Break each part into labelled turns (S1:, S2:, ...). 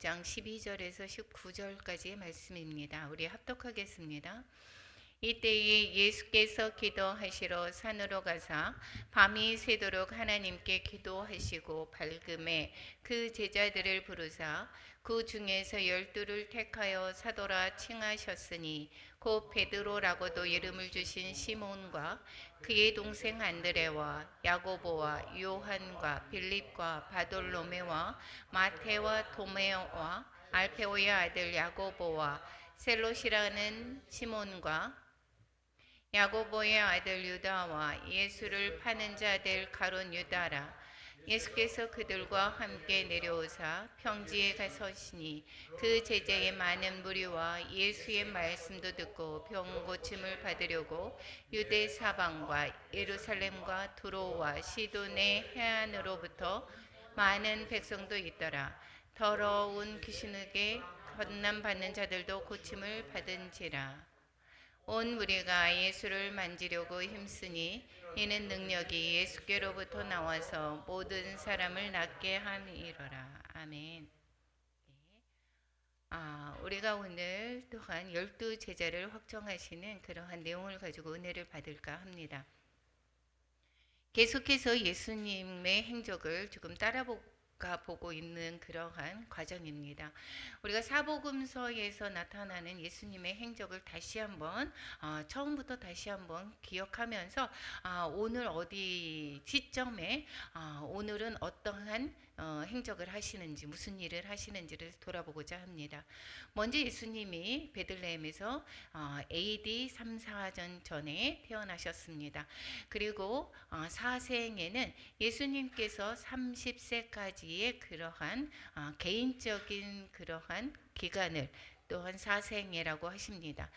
S1: 6장 12절에서 19절까지의 말씀입니다. 우리 합독하겠습니다. 이때에 예수께서 기도하시러 산으로 가사 밤이 새도록 하나님께 기도하시고 밝음에 그 제자들을 부르사 그 중에서 12를 택하여 사도라 칭하셨으니 곧 베드로라고도 이름을 주신 시몬과 그의 동생 안드레와 야고보와 요한과 빌립과 바돌로메와 마테와 도메와 알페오의 아들 야고보와 셀롯이라는 시몬과 야고보의 아들 유다와 예수를 파는 자들 가룟 유다라. 예수께서 그들과 함께 내려오사 평지에 가서시니 그 제자의 많은 무리와 예수의 말씀도 듣고 병 고침을 받으려고 유대 사방과 예루살렘과 두로와 시돈의 해안으로부터 많은 백성도 있더라. 더러운 귀신에게 건난받는 자들도 고침을 받은지라. 온 무리가 예수를 만지려고 힘쓰니 이는 능력이 예수께로부터 나와서 모든 사람을 낫게 함이로라. 아멘. 우리가 오늘 또한 12제자를 확정하시는 그러한 내용을 가지고 은혜를 받을까 합니다. 계속해서 예수님의 행적을 조금 보고 있는 그러한 과정입니다. 우리가 사복음서에서 나타나는 예수님의 행적을 다시 한번 처음부터 다시 한번 기억하면서 오늘 어디 시점에 오늘은 어떠한 행적을 하시는지 무슨 일을 하시는지를 돌아보고자 합니다. 먼저 예수님이 베들레헴에서 AD 3, 4년 전에 태어나셨습니다. 그리고 사생에는 예수님께서 30세까지의 그러한 개인적인 그러한 기간을 또한 사생애라고 하십니다.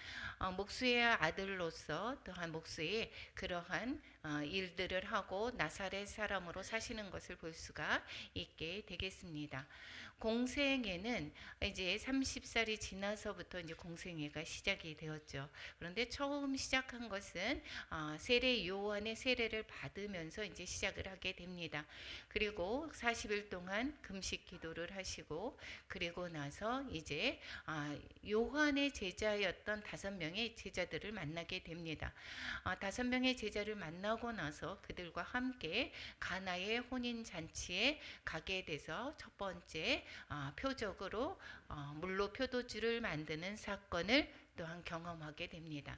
S1: 목수의 아들로서 또한 목수의 그러한 일들을 하고 나사렛 사람으로 사시는 것을 볼 수가 있게 되겠습니다. 공생애는 이제 30살이 지나서부터 이제 공생애가 시작이 되었죠. 그런데 처음 시작한 것은 세례 요한의 세례를 받으면서 이제 시작을 하게 됩니다. 그리고 40일 동안 금식 기도를 하시고 그리고 나서 이제 요한의 제자였던 5명의 제자들을 만나게 됩니다. 5명의 제자를 만나고 나서 그들과 함께 가나의 혼인 잔치에 가게 돼서 첫 번째 표적으로 물로 표도주를 만드는 사건을 또한 경험하게 됩니다.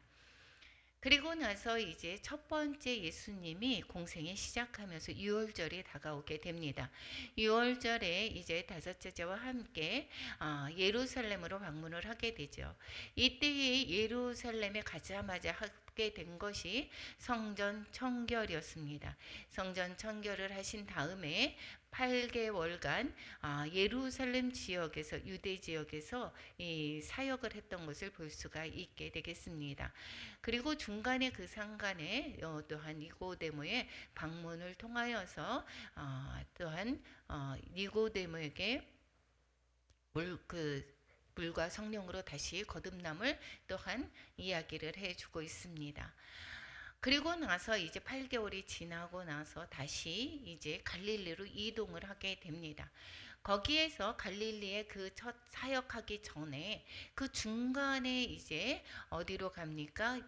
S1: 그리고 나서 이제 첫 번째 예수님이 공생에 시작하면서 유월절이 다가오게 됩니다. 유월절에 이제 5제자와 함께 예루살렘으로 방문을 하게 되죠. 이때에 예루살렘에 가자마자 하게 된 것이 성전 청결이었습니다. 성전 청결을 하신 다음에 8개월간 예루살렘 지역에서 유대 지역에서 이 사역을 했던 것을 볼 수가 있게 되겠습니다. 그리고 중간에 그 상간에 또한 니고데모의 방문을 통하여서 또한 니고데모에게 물과 성령으로 다시 거듭남을 또한 이야기를 해주고 있습니다. 그리고 나서 이제 8개월이 지나고 나서 다시 이제 갈릴리로 이동을 하게 됩니다. 거기에서 갈릴리에 그 첫 사역하기 전에 그 중간에 이제 어디로 갑니까?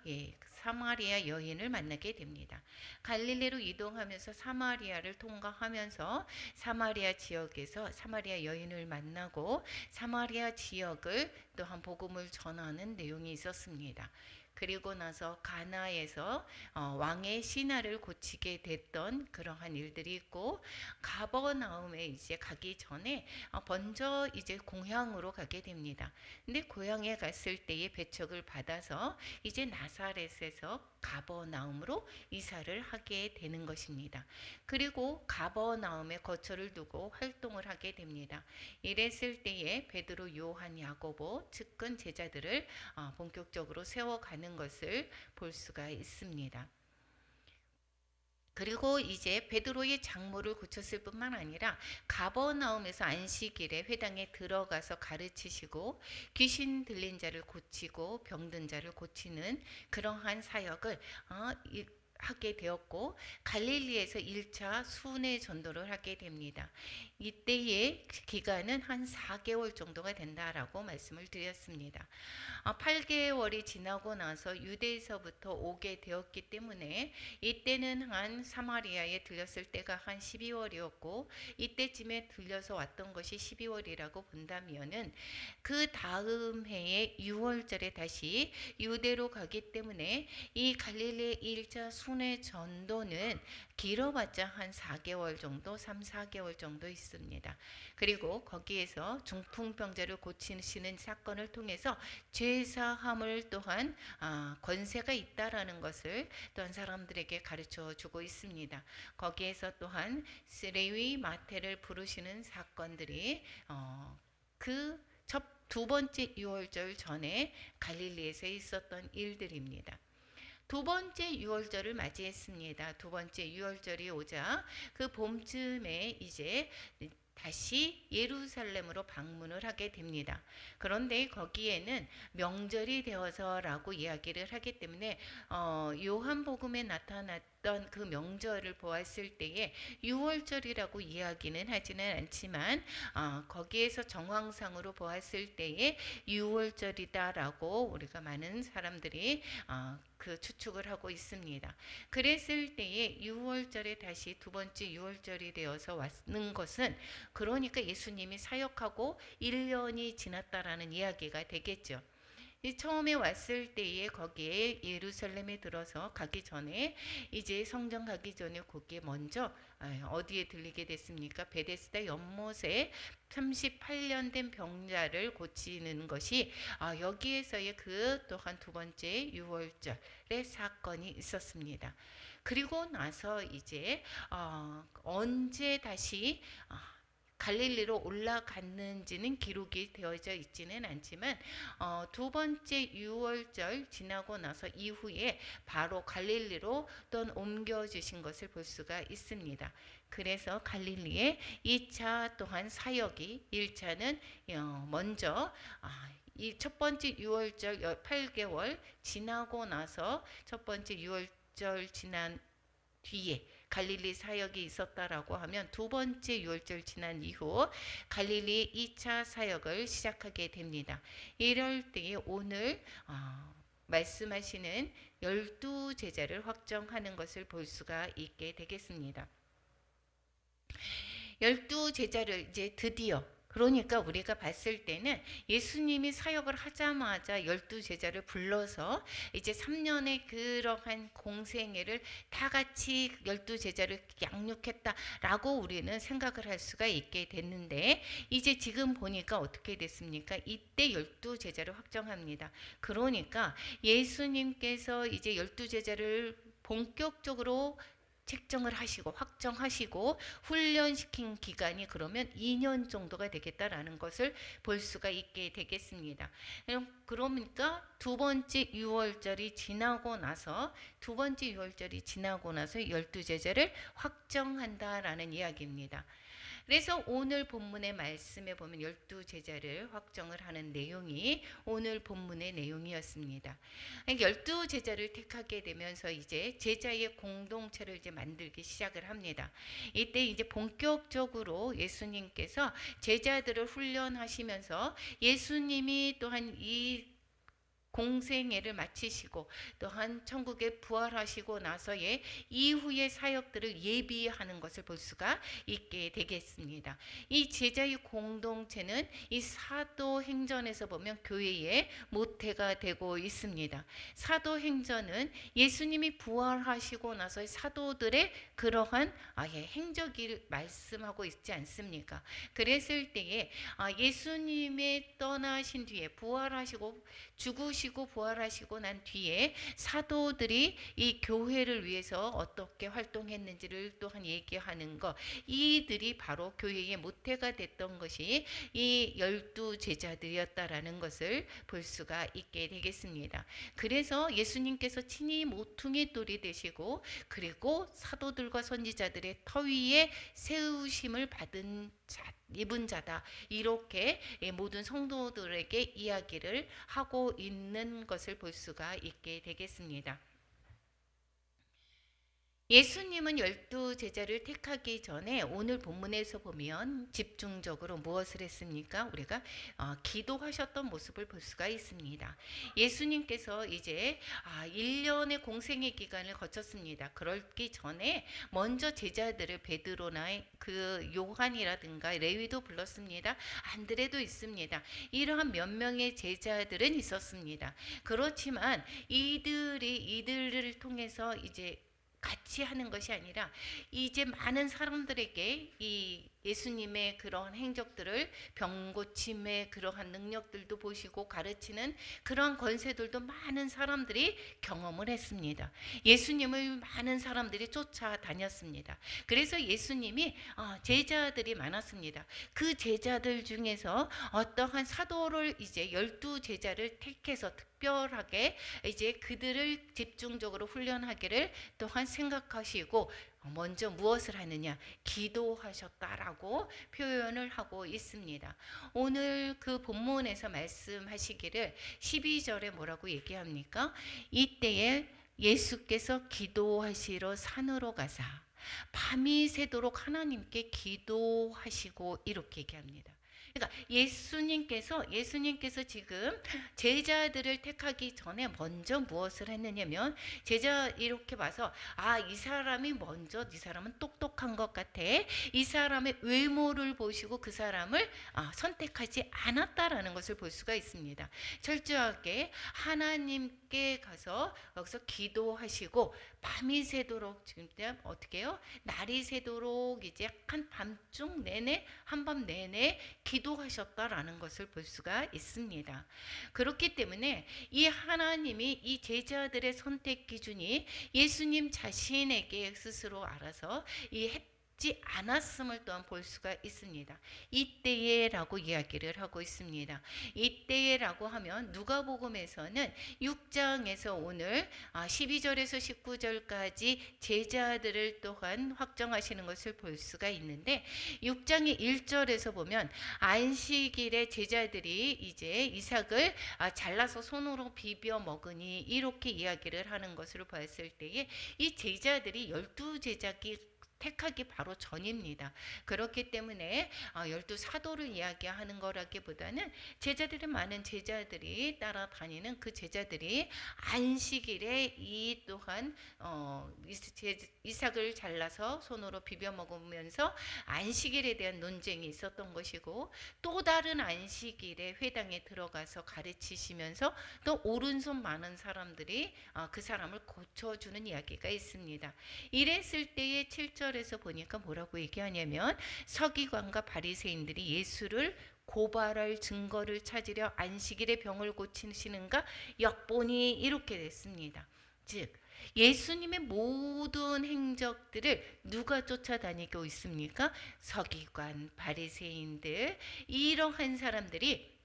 S1: 사마리아 여인을 만나게 됩니다. 갈릴리로 이동하면서 사마리아를 통과하면서 사마리아 지역에서 사마리아 여인을 만나고 사마리아 지역을 또한 복음을 전하는 내용이 있었습니다. 그리고 나서 가나에서 왕의 신하를 고치게 됐던 그러한 일들이 있고 가버나움에 이제 가기 전에 먼저 이제 고향으로 가게 됩니다. 근데 고향에 갔을 때의 배척을 받아서 이제 나사렛에서 가버나움으로 이사를 하게 되는 것입니다. 그리고 가버나움에 거처를 두고 활동을 하게 됩니다. 이랬을 때에 베드로, 요한, 야고보 측근 제자들을 본격적으로 세워가는 것을 볼 수가 있습니다. 그리고 이제 베드로의 장모를 고쳤을 뿐만 아니라 가버나움에서 안식일에 회당에 들어가서 가르치시고 귀신 들린 자를 고치고 병든 자를 고치는 그러한 사역을 하게 되었고 갈릴리에서 1차 순회 전도를 하게 됩니다. 이때의 기간은 한 4개월 정도가 된다라고 말씀을 드렸습니다. 8개월이 지나고 나서 유대에서부터 오게 되었기 때문에 이때는 한 사마리아에 들렸을 때가 한 12월이었고 이때쯤에 들려서 왔던 것이 12월이라고 본다면은 그 다음 해에 6월절에 다시 유대로 가기 때문에 이 갈릴리 1차 순회 전도는 길어봤자 한 4개월 정도, 3, 4개월 정도 있습니다. 그리고 거기에서 중풍병자를 고치시는 사건을 통해서 죄사함을 또한 권세가 있다라는 것을 또한 사람들에게 가르쳐 주고 있습니다. 거기에서 또한 레위 마태를 부르시는 사건들이 그 두 번째 유월절 전에 갈릴리에서 있었던 일들입니다. 두 번째 유월절을 맞이했습니다. 두 번째 유월절이 오자 그 봄쯤에 이제 다시 예루살렘으로 방문을 하게 됩니다. 그런데 거기에는 명절이 되어서라고 이야기를 하기 때문에 요한복음에 나타났던 그 명절을 보았을 때에 유월절이라고 이야기는 하지는 않지만 거기에서 정황상으로 보았을 때에 유월절이다라고 우리가 많은 사람들이 그 추측을 하고 있습니다. 그랬을 때에 6월절에 다시 두 번째 6월절이 되어서 왔는 것은 그러니까 예수님이 사역하고 1년이 지났다라는 이야기가 되겠죠. 처음에 왔을 때에 거기에 예루살렘에 들어서 가기 전에 이제 성전 가기 전에 거기에 먼저 어디에 들리게 됐습니까? 베데스다 연못에 38년 된 병자를 고치는 것이 여기에서의 그 또한 두 번째 유월절의 사건이 있었습니다. 그리고 나서 이제 언제 다시 갈릴리로 올라갔는지는 기록이 되어져 있지는 않지만 두 번째 유월절 지나고 나서 이후에 바로 갈릴리로 또 옮겨주신 것을 볼 수가 있습니다. 그래서 갈릴리의 2차 또한 사역이 1차는 먼저 이 첫 번째 유월절 8개월 지나고 나서 첫 번째 유월절 지난 뒤에 갈릴리 사역이 있었다라고 하면 두 번째 유월절 지난 이후 갈릴리 2차 사역을 시작하게 됩니다. 이럴 때에 오늘 말씀하시는 12제자를 확정하는 것을 볼 수가 있게 되겠습니다. 12제자를 이제 드디어 그러니까 우리가 봤을 때는 예수님이 사역을 하자마자 12제자를 불러서 이제 3년의 그러한 공생애를 다 같이 12제자를 양육했다라고 우리는 생각을 할 수가 있게 됐는데 이제 지금 보니까 어떻게 됐습니까? 이때 12제자를 확정합니다. 그러니까 예수님께서 이제 12제자를 본격적으로 책정을 하시고 확정하시고 훈련시킨 기간이 그러면 2년 정도가 되겠다라는 것을 볼 수가 있게 되겠습니다. 그러니까 두 번째 유월절이 지나고 나서 12제자를 확정한다라는 이야기입니다. 그래서 오늘 본문의 말씀에 보면 12제자를 확정을 하는 내용이 오늘 본문의 내용이었습니다. 12제자를 택하게 되면서 이제 제자의 공동체를 이제 만들기 시작을 합니다. 이때 이제 본격적으로 예수님께서 제자들을 훈련하시면서 예수님이 또한 이 공생애를 마치시고 또한 천국에 부활하시고 나서의 이후의 사역들을 예비하는 것을 볼 수가 있게 되겠습니다. 이 제자의 공동체는 이 사도행전에서 보면 교회의 모태가 되고 있습니다. 사도행전은 예수님이 부활하시고 나서의 사도들의 그러한 행적을 말씀하고 있지 않습니까? 그랬을 때에 예수님의 떠나신 뒤에 부활하시고 죽으시고 부활하시고 난 뒤에 사도들이 이 교회를 위해서 어떻게 활동했는지를 또한 얘기하는 것, 이들이 바로 교회의 모태가 됐던 것이 이 12제자들이었다라는 것을 볼 수가 있게 되겠습니다. 그래서 예수님께서 친히 모퉁이 돌이 되시고 그리고 사도들과 선지자들의 터 위에 세우심을 받은 입은 자다, 이렇게 모든 성도들에게 이야기를 하고 있는 것을 볼 수가 있게 되겠습니다. 예수님은 12 제자를 택하기 전에 오늘 본문에서 보면 집중적으로 무엇을 했습니까? 우리가 기도하셨던 모습을 볼 수가 있습니다. 예수님께서 이제 1년의 공생의 기간을 거쳤습니다. 그러기 전에 먼저 제자들을 베드로나 그 요한이라든가 레위도 불렀습니다. 안드레도 있습니다. 이러한 몇 명의 제자들은 있었습니다. 그렇지만 이들을 통해서 이제 같이 하는 것이 아니라 이제 많은 사람들에게 이 예수님의 그러한 행적들을, 병 고침의 그러한 능력들도 보시고 가르치는 그러한 권세들도 많은 사람들이 경험을 했습니다. 예수님을 많은 사람들이 쫓아다녔습니다. 그래서 예수님이 제자들이 많았습니다. 그 제자들 중에서 어떠한 사도를 이제 12 제자를 택해서 특별하게 이제 그들을 집중적으로 훈련하기를 또한 생각하시고 먼저 무엇을 하느냐? 기도하셨다라고 표현을 하고 있습니다. 오늘 그 본문에서 말씀하시기를 12절에 뭐라고 얘기합니까? 이때에 예수께서 기도하시러 산으로 가사 밤이 새도록 하나님께 기도하시고 이렇게 얘기합니다. 그러니까 예수님께서 지금 제자들을 택하기 전에 먼저 무엇을 했느냐면 제자 이렇게 봐서 이 사람이 먼저 이 사람은 똑똑한 것 같아. 이 사람의 외모를 보시고 그 사람을 선택하지 않았다라는 것을 볼 수가 있습니다. 철저하게 하나님께 가서 여기서 기도하시고 밤이 새도록 지금 어떻게 해요? 날이 새도록 이제 약간 밤중 내내 한밤 내내 기도하셨다라는 것을 볼 수가 있습니다. 그렇기 때문에 이 하나님이 이 제자들의 선택 기준이 예수님 자신에게 스스로 알아서 이 지 않았음을 또한 볼 수가 있습니다. 이때에라고 이야기를 하고 있습니다. 이때에라고 하면 누가복음에서는 6장에서 오늘 12절에서 19절까지 제자들을 또한 확정하시는 것을 볼 수가 있는데 6장의 1절에서 보면 안식일에 제자들이 이제 이삭을 잘라서 손으로 비벼 먹으니 이렇게 이야기를 하는 것으로 봤을 때에 이 제자들이 12제자기 택하기 바로 전입니다. 그렇기 때문에 12사도를 이야기하는 거라기보다는 제자들이 많은 제자들이 따라다니는 그 제자들이 안식일에 이 또한 이삭을 잘라서 손으로 비벼 먹으면서 안식일에 대한 논쟁이 있었던 것이고 또 다른 안식일에 회당에 들어가서 가르치시면서 또 오른손 많은 사람들이 그 사람을 고쳐주는 이야기가 있습니다. 이랬을 때의 7절에서 보니까 뭐라고 얘기하냐면 서기관과 바리새인들이 예수를 고발할 증거를 찾으려 안식일에 병을 고치시는가 엿보니 이렇게 됐습니다. 즉 예수님의 모든 행적들을 누가 쫓아다니고 있습니까? 서기관, 바리새인들 이러한 사람들이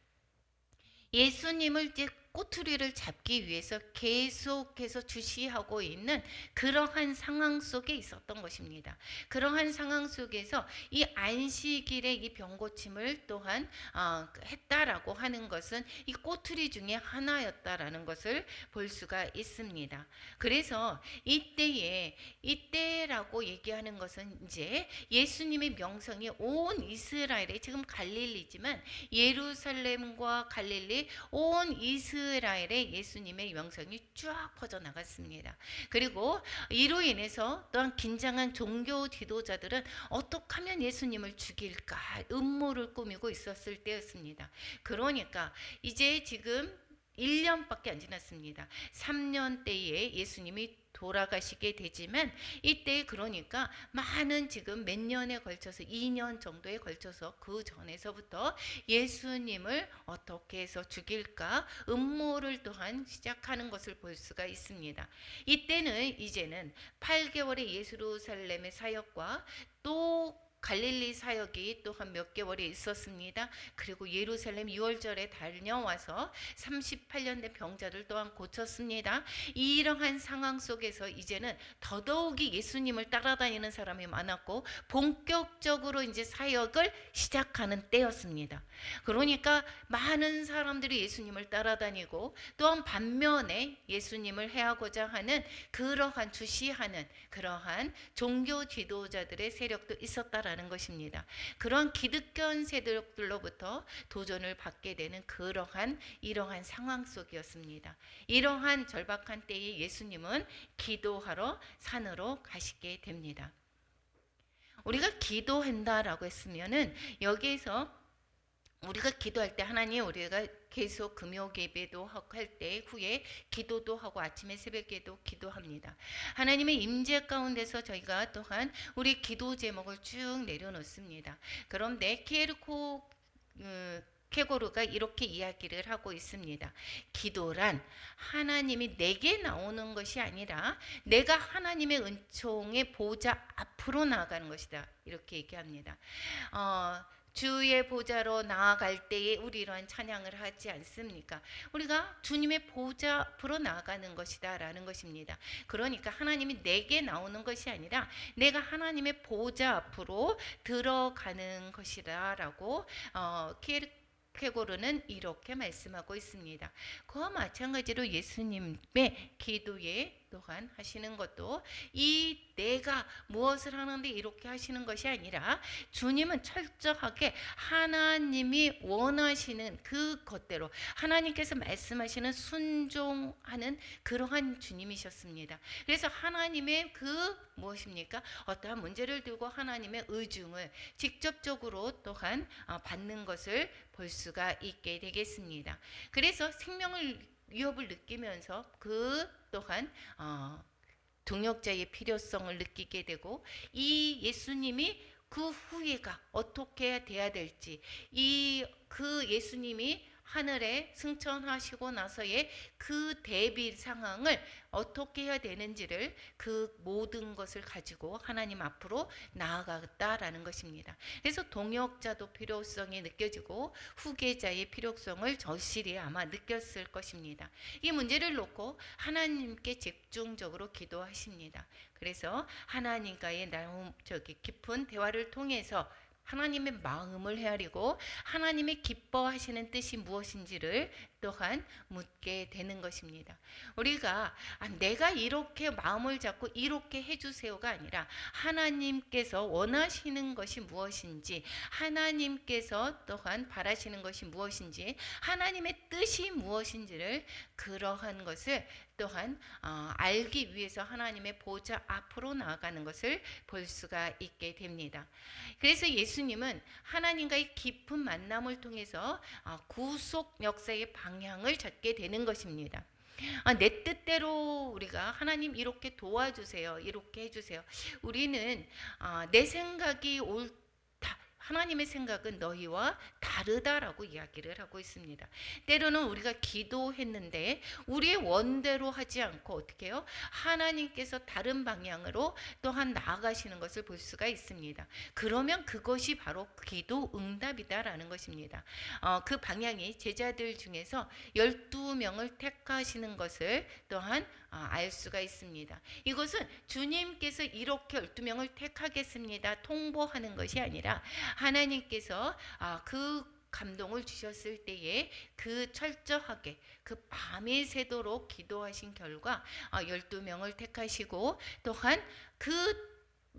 S1: 예수님을 이제 꼬투리를 잡기 위해서 계속해서 주시하고 있는 그러한 상황 속에 있었던 것입니다. 그러한 상황 속에서 이 안식일에 이 병고침을 또한 했다라고 하는 것은 이 꼬투리 중에 하나였다라는 것을 볼 수가 있습니다. 그래서 이때라고 얘기하는 것은 이제 예수님의 명성이 온 이스라엘에 지금 갈릴리지만 예루살렘과 갈릴리 온 이스라엘에 예수님의 명성이 쫙 퍼져나갔습니다. 그리고 이로 인해서 또한 긴장한 종교 지도자들은 어떻게 하면 예수님을 죽일까 음모를 꾸미고 있었을 때였습니다. 그러니까 이제 지금 1년밖에 안 지났습니다. 3년 때에 예수님이 돌아가시게 되지만 이때 그러니까 많은 지금 몇 년에 걸쳐서 2년 정도에 걸쳐서 그 전에서부터 예수님을 어떻게 해서 죽일까 음모를 또한 시작하는 것을 볼 수가 있습니다. 이때는 이제는 8개월의 예루살렘의 사역과 또 갈릴리 사역이 또한 몇 개월이 있었습니다. 그리고 예루살렘 6월절에 다녀와서 38년 된 병자를 또한 고쳤습니다. 이러한 상황 속에서 이제는 더더욱이 예수님을 따라다니는 사람이 많았고 본격적으로 이제 사역을 시작하는 때였습니다. 그러니까 많은 사람들이 예수님을 따라다니고 또한 반면에 예수님을 해하고자 하는 그러한 주시하는 그러한 종교 지도자들의 세력도 있었다라는 것입니다. 그러한 기득권 세력들로부터 도전을 받게 되는 이러한 상황 속이었습니다. 이러한 절박한 때에 예수님은 기도하러 산으로 가시게 됩니다. 우리가 기도한다라고 했으면은 여기에서 우리가 기도할 때 하나님 우리가 계속 금요 예배도 할 때 후에 기도도 하고 아침에 새벽에도 기도합니다. 하나님의 임재 가운데서 저희가 또한 우리 기도 제목을 쭉 내려놓습니다. 그런데 케고르가 이렇게 이야기를 하고 있습니다. 기도란 하나님이 내게 나오는 것이 아니라 내가 하나님의 은총의 보좌 앞으로 나아가는 것이다. 이렇게 얘기합니다. 주의 보좌로 나아갈 때에 우리 이러한 찬양을 하지 않습니까? 우리가 주님의 보좌 앞으로 나아가는 것이다 라는 것입니다. 그러니까 하나님이 내게 나오는 것이 아니라 내가 하나님의 보좌 앞으로 들어가는 것이다 라고 케고르는 이렇게 말씀하고 있습니다. 그와 마찬가지로 예수님의 기도에 또한 하시는 것도 이 내가 무엇을 하는데 이렇게 하시는 것이 아니라 주님은 철저하게 하나님이 원하시는 그것대로 하나님께서 말씀하시는 순종하는 그러한 주님이셨습니다. 그래서 하나님의 무엇입니까? 어떠한 문제를 두고 하나님의 의중을 직접적으로 또한 받는 것을 볼 수가 있게 되겠습니다. 그래서 생명을 위협을 느끼면서 또한 동역자의 필요성을 느끼게 되고 이 예수님이 그 후회가 어떻게 돼야 될지 그 예수님이 하늘에 승천하시고 나서의 그 대비 상황을 어떻게 해야 되는지를 그 모든 것을 가지고 하나님 앞으로 나아갔다라는 것입니다. 그래서 동역자도 필요성이 느껴지고 후계자의 필요성을 절실히 아마 느꼈을 것입니다. 이 문제를 놓고 하나님께 집중적으로 기도하십니다. 그래서 하나님과의 깊은 대화를 통해서 하나님의 마음을 헤아리고 하나님의 기뻐하시는 뜻이 무엇인지를 또한 묻게 되는 것입니다. 우리가 내가 이렇게 마음을 잡고 이렇게 해주세요가 아니라 하나님께서 원하시는 것이 무엇인지 하나님께서 또한 바라시는 것이 무엇인지 하나님의 뜻이 무엇인지를 그러한 것을 또한 알기 위해서 하나님의 보좌 앞으로 나아가는 것을 볼 수가 있게 됩니다. 그래서 예수님은 하나님과의 깊은 만남을 통해서 구속 역사의 방향을 잡게 되는 것입니다. 내 뜻대로 우리가 하나님 이렇게 도와주세요, 이렇게 해주세요. 우리는 내 생각이 하나님의 생각은 너희와 다르다라고 이야기를 하고 있습니다. 때로는 우리가 기도했는데 우리의 원대로 하지 않고 어떻게 해요? 하나님께서 다른 방향으로 또한 나아가시는 것을 볼 수가 있습니다. 그러면 그것이 바로 기도 응답이다라는 것입니다. 그 방향이 제자들 중에서 12명을 택하시는 것을 또한 알 수가 있습니다. 이것은 주님께서 이렇게 12명을 택하겠습니다 통보하는 것이 아니라 하나님께서 그 감동을 주셨을 때에 그 철저하게 그 밤이 새도록 기도하신 결과 12명을 택하시고 또한 그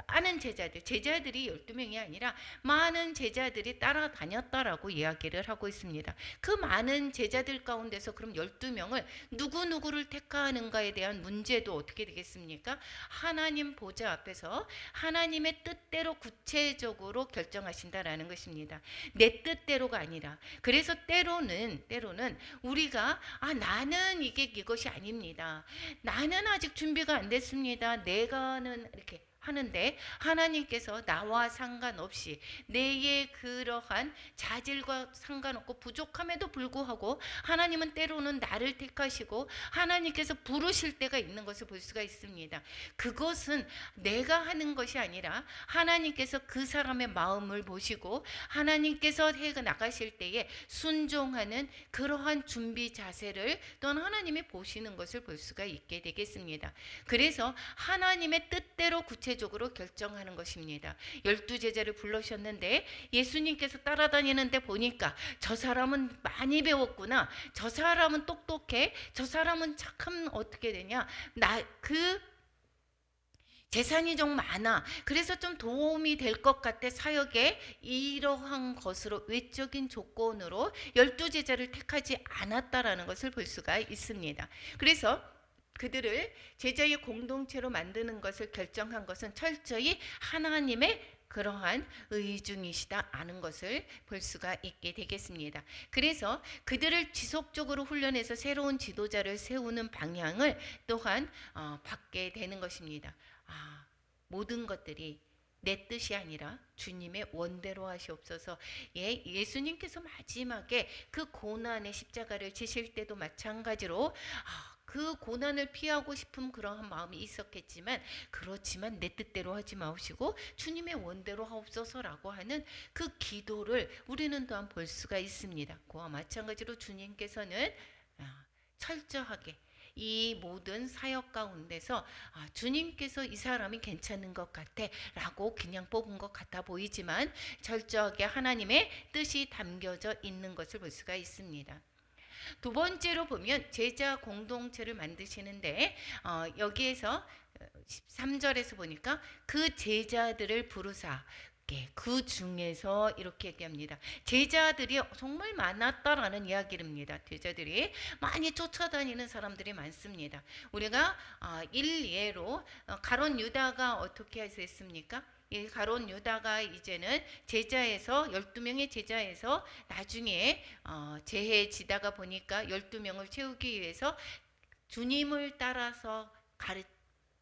S1: 많은 제자들이 12명이 아니라 많은 제자들이 따라다녔다라고 이야기를 하고 있습니다. 그 많은 제자들 가운데서 그럼 12명을 누구를 택하는가에 대한 문제도 어떻게 되겠습니까? 하나님 보좌 앞에서 하나님의 뜻대로 구체적으로 결정하신다라는 것입니다. 내 뜻대로가 아니라. 그래서 때로는 우리가 나는 이것이 아닙니다. 나는 아직 준비가 안 됐습니다. 내가는 이렇게 하는데 하나님께서 나와 상관없이 내의 그러한 자질과 상관없고 부족함에도 불구하고 하나님은 때로는 나를 택하시고 하나님께서 부르실 때가 있는 것을 볼 수가 있습니다. 그것은 내가 하는 것이 아니라 하나님께서 그 사람의 마음을 보시고 하나님께서 해 나가실 때에 순종하는 그러한 준비 자세를 또한 하나님이 보시는 것을 볼 수가 있게 되겠습니다. 그래서 하나님의 뜻대로 구체적으로 결정하는 것입니다. 12제자를 불러셨는데 예수님께서 따라다니는데 보니까 저 사람은 많이 배웠구나, 저 사람은 똑똑해, 저 사람은 참 어떻게 되냐, 그 재산이 좀 많아, 그래서 좀 도움이 될 것 같아, 사역에 이러한 것으로 외적인 조건으로 12제자를 택하지 않았다라는 것을 볼 수가 있습니다. 그래서 그들을 제자의 공동체로 만드는 것을 결정한 것은 철저히 하나님의 그러한 의중이시다 하는 것을 볼 수가 있게 되겠습니다. 그래서 그들을 지속적으로 훈련해서 새로운 지도자를 세우는 방향을 또한 받게 되는 것입니다. 모든 것들이 내 뜻이 아니라 주님의 원대로 하시옵소서. 예수님께서 마지막에 그 고난의 십자가를 지실 때도 마찬가지로 그 고난을 피하고 싶은 그러한 마음이 있었겠지만, 그렇지만 내 뜻대로 하지 마시고 주님의 원대로 하옵소서라고 하는 그 기도를 우리는 또한 볼 수가 있습니다. 그와 마찬가지로 주님께서는 철저하게 이 모든 사역 가운데서 주님께서 이 사람이 괜찮은 것 같아 라고 그냥 뽑은 것 같아 보이지만 철저하게 하나님의 뜻이 담겨져 있는 것을 볼 수가 있습니다. 두 번째로 보면 제자 공동체를 만드시는데 여기에서 13절에서 보니까 그 제자들을 부르사, 그 중에서 이렇게 얘기합니다. 제자들이 정말 많았다라는 이야기입니다. 제자들이 많이 쫓아다니는 사람들이 많습니다. 우리가 일예로 가룟 유다가 어떻게 했습니까? 이 가룟 유다가 이제는 제자에서 12명의 제자에서 나중에 재해지다가 보니까 12명을 채우기 위해서 주님을 따라서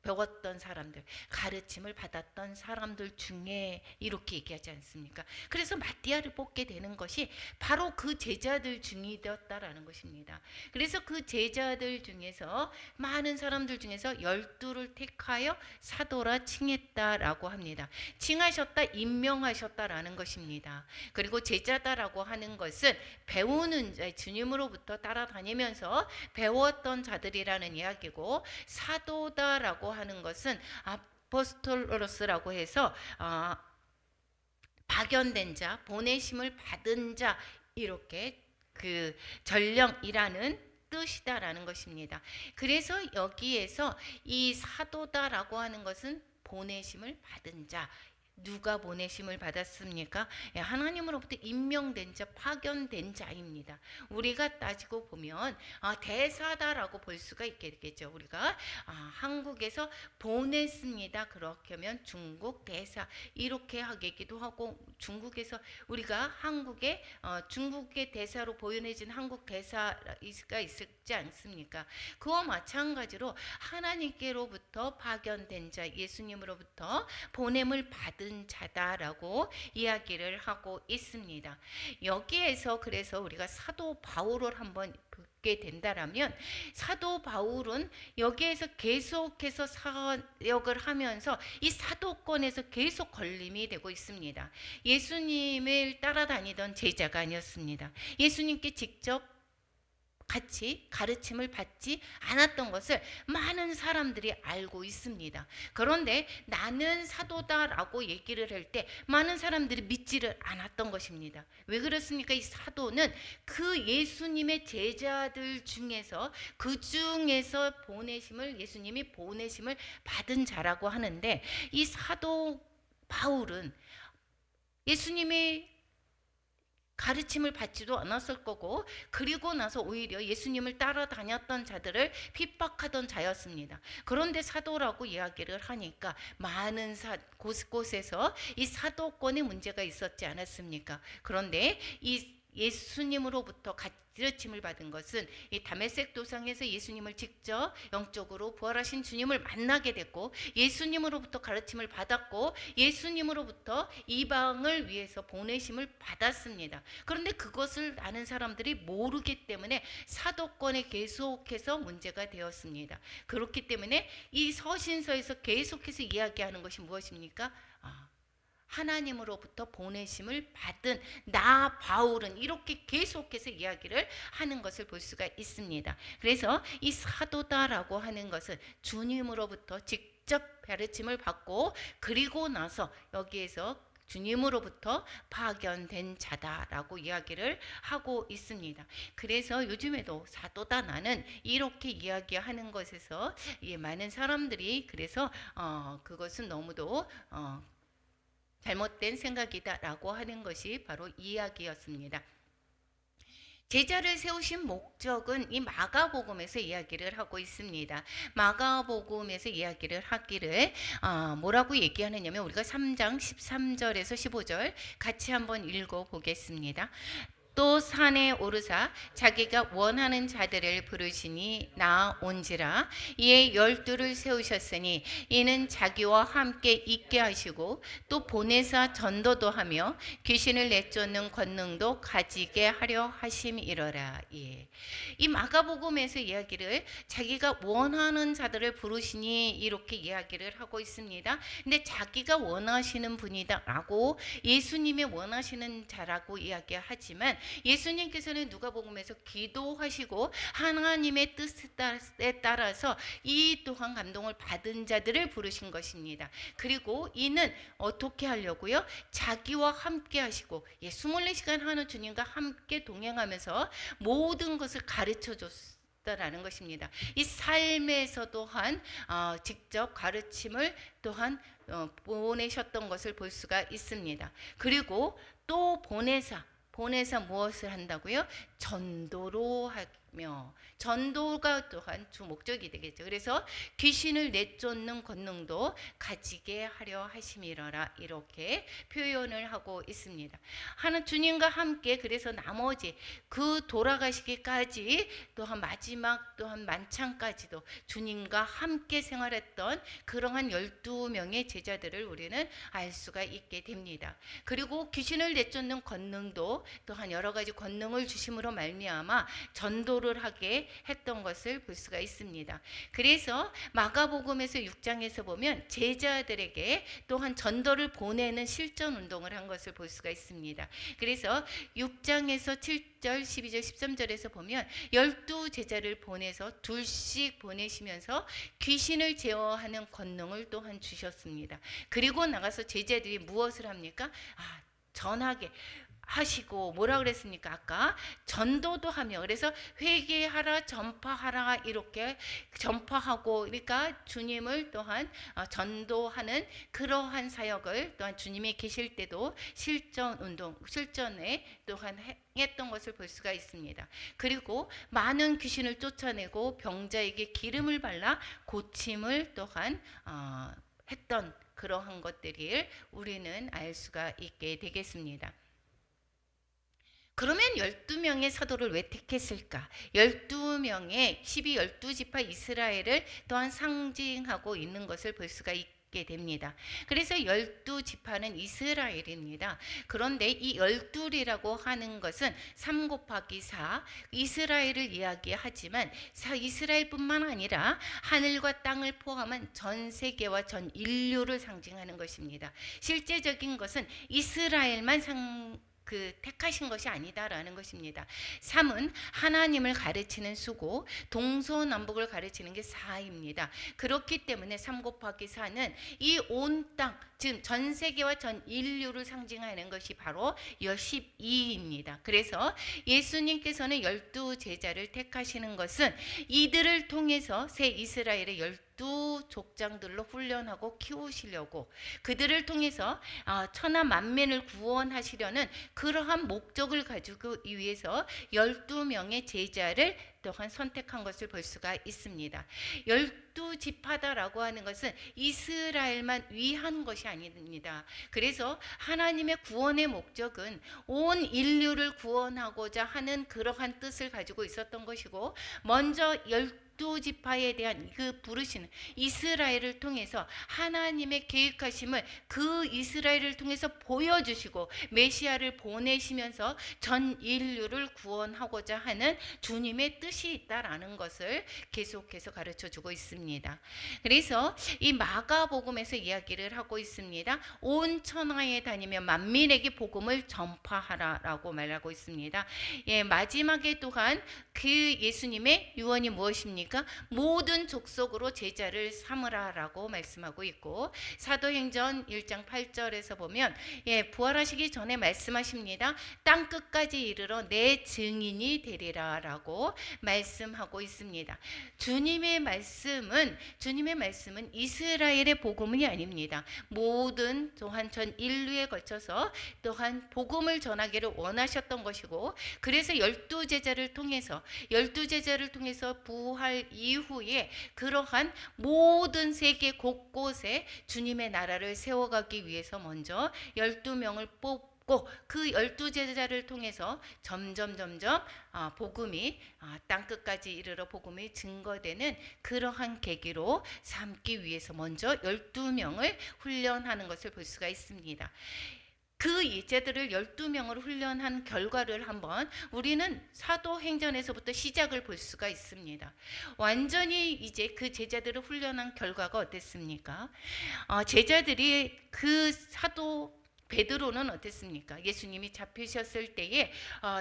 S1: 배웠던 사람들, 가르침을 받았던 사람들 중에 이렇게 얘기하지 않습니까? 그래서 마띠아를 뽑게 되는 것이 바로 그 제자들 중이었다라는 것입니다. 그래서 그 제자들 중에서 많은 사람들 중에서 12를 택하여 사도라 칭했다라고 합니다. 칭하셨다, 임명하셨다라는 것입니다. 그리고 제자다라고 하는 것은 배우는 자, 주님으로부터 따라다니면서 배웠던 자들이라는 이야기고, 사도다라고 하는 것은 아포스톨로스라고 해서 파견된 자, 보내심을 받은 자, 이렇게 그 전령이라는 뜻이다라는 것입니다. 그래서 여기에서 이 사도다라고 하는 것은 보내심을 받은 자, 누가 보내심을 받았습니까? 하나님으로부터 임명된 자, 파견된 자입니다. 우리가 따지고 보면 대사다라고 볼 수가 있겠죠. 우리가 한국에서 보냈습니다. 그렇게 하면 중국 대사 이렇게 하기도 하고, 중국에서 우리가 한국에 중국의 대사로 보내진 한국 대사가 있지 않습니까? 그와 마찬가지로 하나님께로부터 파견된 자, 예수님으로부터 보냄을 받은 자다라고 이야기를 하고 있습니다. 여기에서 그래서 우리가 사도 바울을 한번 보게 된다라면, 사도 바울은 여기에서 계속해서 사역을 하면서 이 사도권에서 계속 걸림이 되고 있습니다. 예수님을 따라다니던 제자가 아니었습니다. 예수님께 직접 같이 가르침을 받지 않았던 것을 많은 사람들이 알고 있습니다. 그런데 나는 사도다라고 얘기를 할 때 많은 사람들이 믿지를 않았던 것입니다. 왜 그렇습니까? 이 사도는 그 예수님의 제자들 중에서 그 중에서 예수님이 보내심을 받은 자라고 하는데, 이 사도 바울은 예수님의 가르침을 받지도 않았을 거고, 그리고 나서 오히려 예수님을 따라다녔던 자들을 핍박하던 자였습니다. 그런데 사도라고 이야기를 하니까 많은 곳곳에서 이 사도권의 문제가 있었지 않았습니까? 그런데 이 예수님으로부터 가르침을 받은 것은 이 다메섹 도상에서 예수님을 직접 영적으로 부활하신 주님을 만나게 됐고, 예수님으로부터 가르침을 받았고, 예수님으로부터 이방을 위해서 보내심을 받았습니다. 그런데 그것을 아는 사람들이 모르기 때문에 사도권에 계속해서 문제가 되었습니다. 그렇기 때문에 이 서신서에서 계속해서 이야기하는 것이 무엇입니까? 하나님으로부터 보내심을 받은 나 바울은, 이렇게 계속해서 이야기를 하는 것을 볼 수가 있습니다. 그래서 이 사도다라고 하는 것은 주님으로부터 직접 가르침을 받고, 그리고 나서 여기에서 주님으로부터 파견된 자다라고 이야기를 하고 있습니다. 그래서 요즘에도 사도다 나는 이렇게 이야기하는 것에서 많은 사람들이 그래서 그것은 너무도 잘못된 생각이다라고 하는 것이 바로 이야기였습니다. 제자를 세우신 목적은 이 마가복음에서 이야기를 하고 있습니다. 마가복음에서 이야기를 하기를 뭐라고 얘기하느냐면, 우리가 3장 13절에서 15절 같이 한번 읽어보겠습니다. 또 산에 오르사 자기가 원하는 자들을 부르시니 나온지라. 이에 12를 세우셨으니 이는 자기와 함께 있게 하시고 또 보내사 전도도 하며 귀신을 내쫓는 권능도 가지게 하려 하심이러라. 예. 이 마가복음에서 이야기를 자기가 원하는 자들을 부르시니 이렇게 이야기를 하고 있습니다. 근데 자기가 원하시는 분이다 라고, 예수님이 원하시는 자라고 이야기하지만, 예수님께서는 누가복음에서 기도하시고 하나님의 뜻에 따라서 이 또한 감동을 받은 자들을 부르신 것입니다. 그리고 이는 어떻게 하려고요? 자기와 함께 하시고 24시간 하는 주님과 함께 동행하면서 모든 것을 가르쳐 줬다라는 것입니다. 이 삶에서 또한 직접 가르침을 또한 보내셨던 것을 볼 수가 있습니다. 그리고 또 보내사 무엇을 한다고요? 전도로 하며, 전도가 또한 주 목적이 되겠죠. 그래서 귀신을 내쫓는 권능도 가지게 하려 하심이러라, 이렇게 표현을 하고 있습니다. 하는 주님과 함께, 그래서 나머지 그 돌아가시기까지 또한 마지막 또한 만찬까지도 주님과 함께 생활했던 그러한 12명의 제자들을 우리는 알 수가 있게 됩니다. 그리고 귀신을 내쫓는 권능도 또한 여러 가지 권능을 주심으로 말미암아 전도를 하게 했던 것을 볼 수가 있습니다. 그래서 마가복음에서 6장에서 보면 제자들에게 또한 전도를 보내는 실전 운동을 한 것을 볼 수가 있습니다. 그래서 6장에서 7절, 12절, 13절에서 보면 12제자를 보내서 둘씩 보내시면서 귀신을 제어하는 권능을 또한 주셨습니다. 그리고 나가서 제자들이 무엇을 합니까? 전하게 하시고, 뭐라 그랬습니까? 아까 전도도 하며, 그래서 회개하라, 전파하라, 이렇게 전파하고, 그러니까 주님을 또한 전도하는 그러한 사역을 또한 주님이 계실 때도 실전 운동, 실전에 또한 했던 것을 볼 수가 있습니다. 그리고 많은 귀신을 쫓아내고 병자에게 기름을 발라 고침을 또한 했던 그러한 것들을 우리는 알 수가 있게 되겠습니다. 그러면 12명의 사도를 왜 택했을까? 12명의 12지파 이스라엘을 또한 상징하고 있는 것을 볼 수가 있게 됩니다. 그래서 12지파는 이스라엘입니다. 그런데 이 12이라고 하는 것은 3 곱하기 4 이스라엘을 이야기하지만 이스라엘뿐만 아니라 하늘과 땅을 포함한 전 세계와 전 인류를 상징하는 것입니다. 실제적인 것은 이스라엘만 택하신 것이 아니다라는 것입니다. 3은 하나님을 가르치는 수고, 동서남북을 가르치는 게 4입니다. 그렇기 때문에 3 곱하기 4는 이 온 땅, 즉 전 세계와 전 인류를 상징하는 것이 바로 12입니다. 그래서 예수님께서는 12제자를 택하시는 것은 이들을 통해서 새 이스라엘의 12족장들로 훈련하고 키우시려고, 그들을 통해서 천하 만민을 구원하시려는 그러한 목적을 가지고 위해서 12명의 제자를 또한 선택한 것을 볼 수가 있습니다. 열두 지파다라고 하는 것은 이스라엘만 위한 것이 아닙니다. 그래서 하나님의 구원의 목적은 온 인류를 구원하고자 하는 그러한 뜻을 가지고 있었던 것이고, 먼저 열두 지파에 대한 그 부르시는 이스라엘을 통해서 하나님의 계획하심을 그 이스라엘을 통해서 보여주시고 메시아를 보내시면서 전 인류를 구원하고자 하는 주님의 뜻이 있다라는 것을 계속해서 가르쳐 주고 있습니다. 그래서 이 마가복음에서 이야기를 하고 있습니다. 온 천하에 다니며 만민에게 복음을 전파하라라고 말하고 있습니다. 마지막에 또한 그 예수님의 유언이 무엇입니까? 모든 족속으로 제자를 삼으라라고 말씀하고 있고, 사도행전 1장 8절에서 보면 부활하시기 전에 말씀하십니다. 땅 끝까지 이르러 내 증인이 되리라라고 말씀하고 있습니다. 주님의 말씀은 이스라엘의 복음이 아닙니다. 모든 또한 전 인류에 걸쳐서 또한 복음을 전하기를 원하셨던 것이고, 그래서 열두 제자를 통해서 부활 이후에 그러한 모든 세계 곳곳에 주님의 나라를 세워가기 위해서 먼저 12명을 뽑고 그 12제자를 통해서 점점 복음이 땅끝까지 이르러 복음이 증거되는 그러한 계기로 삼기 위해서 먼저 12명을 훈련하는 것을 볼 수가 있습니다. 그 이제들을 12명을 훈련한 결과를 한번 우리는 사도행전에서부터 시작을 볼 수가 있습니다. 완전히 이제 그 제자들을 훈련한 결과가 어땠습니까? 제자들이 그 사도 베드로는 어땠습니까? 예수님이 잡히셨을 때에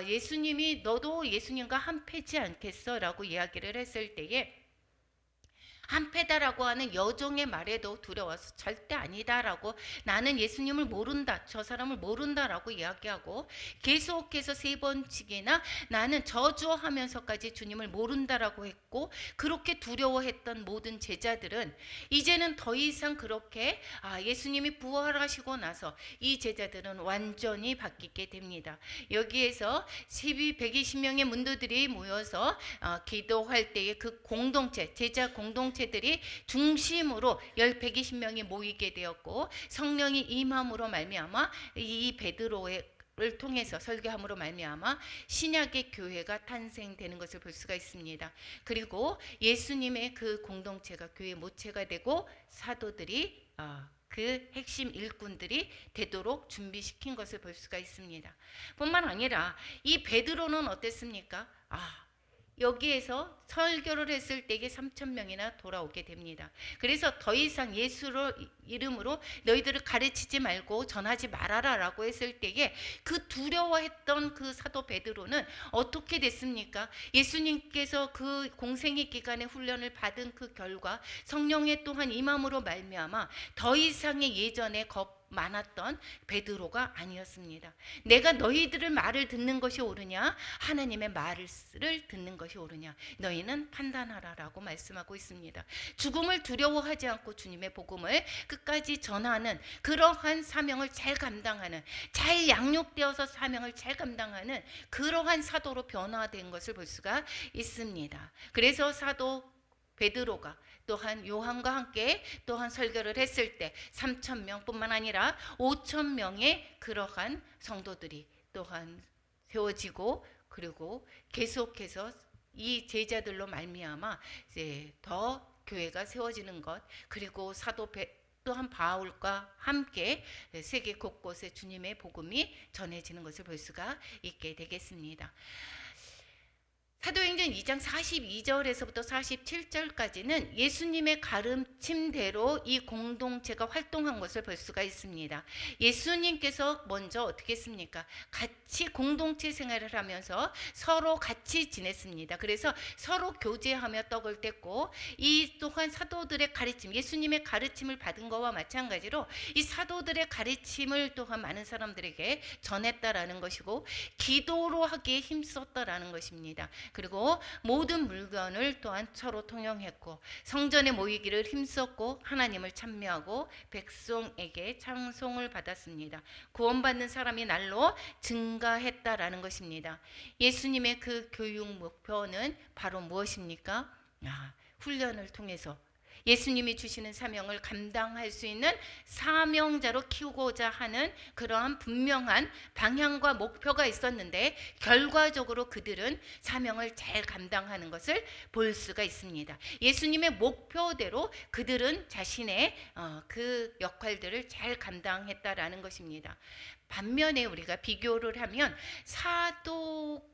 S1: 예수님이 너도 예수님과 한패지 않겠어? 라고 이야기를 했을 때에 한패다라고 하는 여종의 말에도 두려워서 절대 아니다라고, 나는 예수님을 모른다, 저 사람을 모른다라고 이야기하고, 계속해서 3번씩이나 나는 저주하면서까지 주님을 모른다라고 했고, 그렇게 두려워했던 모든 제자들은 이제는 더 이상 그렇게 예수님이 부활하시고 나서 이 제자들은 완전히 바뀌게 됩니다. 여기에서 120명의 문도들이 모여서 기도할 때에 그 공동체, 제자 공동체들이 중심으로 120명이 모이게 되었고, 성령이 임함으로 말미암아 이 베드로의 를 통해서 설교함으로 말미암아 신약의 교회가 탄생되는 것을 볼 수가 있습니다. 그리고 예수님의 그 공동체가 교회 모체가 되고 사도들이 그 핵심 일꾼들이 되도록 준비시킨 것을 볼 수가 있습니다. 뿐만 아니라 이 베드로는 어땠습니까? 여기에서 설교를 했을 때에 3,000명이나 돌아오게 됩니다. 그래서 더 이상 예수로 이름으로 너희들을 가르치지 말고 전하지 말아라 라고 했을 때에 그 두려워했던 그 사도 베드로는 어떻게 됐습니까? 예수님께서 그 공생의 기간에 훈련을 받은 그 결과 성령의 또한 임함으로 말미암아 더 이상의 예전에 많았던 베드로가 아니었습니다. 내가 너희들의 말을 듣는 것이 옳으냐, 하나님의 말을 듣는 것이 옳으냐, 너희는 판단하라라고 말씀하고 있습니다. 죽음을 두려워하지 않고 주님의 복음을 끝까지 전하는 그러한 사명을 잘 감당하는, 잘 양육되어서 사명을 잘 감당하는 그러한 사도로 변화된 것을 볼 수가 있습니다. 그래서 사도 베드로가 또한 요한과 함께 또한 설교를 했을 때 3,000명 뿐만 아니라 5,000명의 그러한 성도들이 또한 세워지고, 그리고 계속해서 이 제자들로 말미암아 이제 더 교회가 세워지는 것, 그리고 또한 바울과 함께 세계 곳곳에 주님의 복음이 전해지는 것을 볼 수가 있게 되겠습니다. 사도행전 2장 42절에서부터 47절까지는 예수님의 가르침대로 이 공동체가 활동한 것을 볼 수가 있습니다. 예수님께서 먼저 어떻게 했습니까? 같이 공동체 생활을 하면서 서로 같이 지냈습니다. 그래서 서로 교제하며 떡을 뗐고, 이 또한 사도들의 가르침, 예수님의 가르침을 받은 것과 마찬가지로 이 사도들의 가르침을 또한 많은 사람들에게 전했다라는 것이고, 기도로 하기에 힘썼다라는 것입니다. 그리고 모든 물건을 또한 서로 통용했고, 성전에 모이기를 힘썼고, 하나님을 찬미하고 백성에게 찬송을 받았습니다. 구원받는 사람이 날로 증가했다라는 것입니다. 예수님의 그 교육 목표는 바로 무엇입니까? 훈련을 통해서 예수님이 주시는 사명을 감당할 수 있는 사명자로 키우고자 하는 그러한 분명한 방향과 목표가 있었는데 결과적으로 그들은 사명을 잘 감당하는 것을 볼 수가 있습니다. 예수님의 목표대로 그들은 자신의 그 역할들을 잘 감당했다라는 것입니다. 반면에 우리가 비교를 하면 사도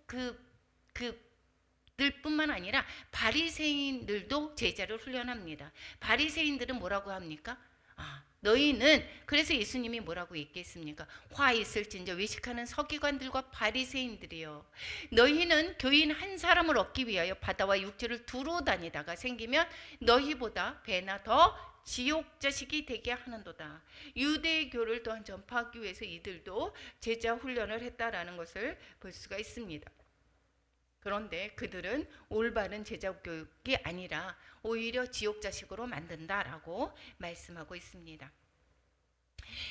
S1: 들뿐만 아니라 바리새인들도 제자를 훈련합니다. 바리새인들은 뭐라고 합니까? 너희는, 그래서 예수님이 뭐라고 얘기했습니까? 화 있을진저 외식하는 서기관들과 바리새인들이요, 너희는 교인 한 사람을 얻기 위하여 바다와 육지를 두루 다니다가 생기면 너희보다 배나 더 지옥 자식이 되게 하는도다. 유대교를 또한 전파하기 위해서 이들도 제자 훈련을 했다라는 것을 볼 수가 있습니다. 그런데 그들은 올바른 제자 교육이 아니라 오히려 지옥 자식으로 만든다라고 말씀하고 있습니다.